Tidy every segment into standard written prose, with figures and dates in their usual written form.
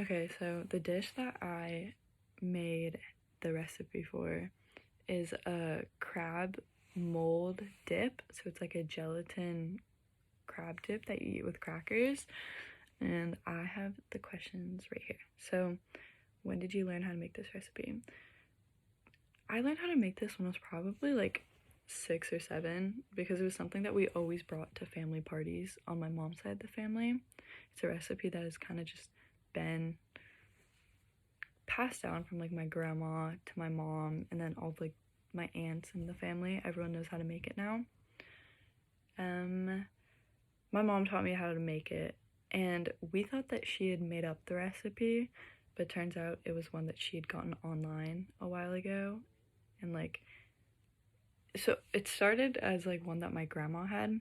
Okay, so the dish that I made the recipe for is a crab mold dip. So it's like a gelatin crab dip that you eat with crackers. And I have the questions right here. So, when did you learn how to make this recipe? I learned how to make this when I was probably like 6 or 7 because it was something that we always brought to family parties on my mom's side of the family. It's a recipe that has kind of just been passed down from like my grandma to my mom and then all of like my aunts in the family. Everyone knows how to make it now. My mom taught me how to make it, and we thought that she had made up the recipe, but turns out it was one that she had gotten online a while ago. And like, so it started as like one that my grandma had,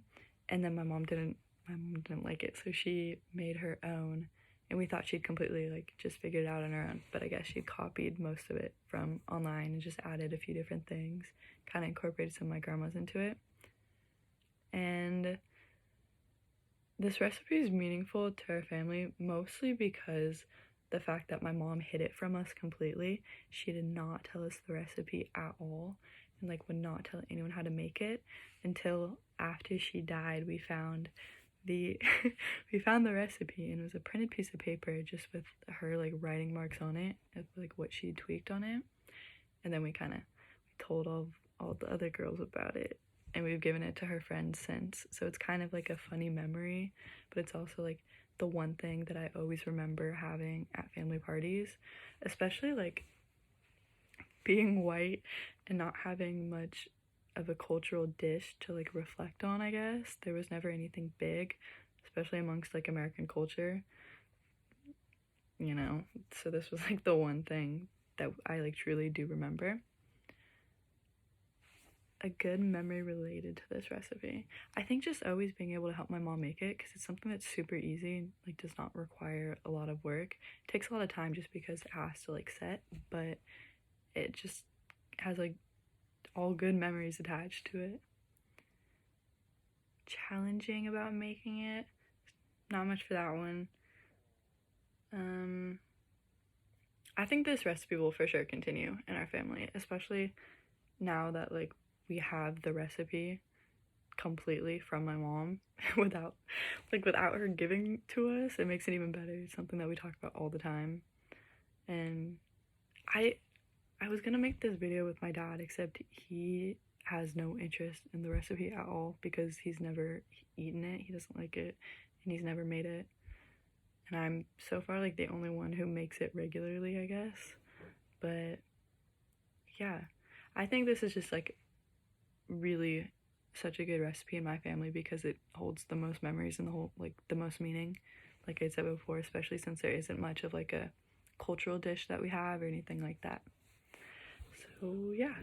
and then my mom didn't like it, so she made her own, and we thought she'd completely like just figured it out on her own, but I guess she copied most of it from online and just added a few different things, kind of incorporated some of my grandma's into it. And this recipe is meaningful to our family mostly because the fact that my mom hid it from us completely. She did not tell us the recipe at all and like would not tell anyone how to make it until after she died. We found the we found the recipe, and it was a printed piece of paper just with her like writing marks on it of like what she tweaked on it. And then we told all the other girls about it, and we've given it to her friends since. So it's kind of like a funny memory, but it's also like the one thing that I always remember having at family parties, especially like being white and not having much of a cultural dish to like reflect on. I guess there was never anything big, especially amongst like American culture, you know. So this was like the one thing that I like truly do remember. A good memory related to this recipe, I think just always being able to help my mom make it, because it's something that's super easy, like does not require a lot of work. It takes a lot of time just because it has to like set, but it just has like all good memories attached to it. Challenging about making it, not much for that one. I think this recipe will for sure continue in our family, especially now that like we have the recipe completely from my mom without her giving to us. It makes it even better. It's something that we talk about all the time. And I was gonna make this video with my dad, except he has no interest in the recipe at all because he's never eaten it, he doesn't like it, and he's never made it. And I'm so far like the only one who makes it regularly, I guess. But yeah, I think this is just like really such a good recipe in my family because it holds the most memories and the most meaning, like I said before, especially since there isn't much of like a cultural dish that we have or anything like that. So yeah.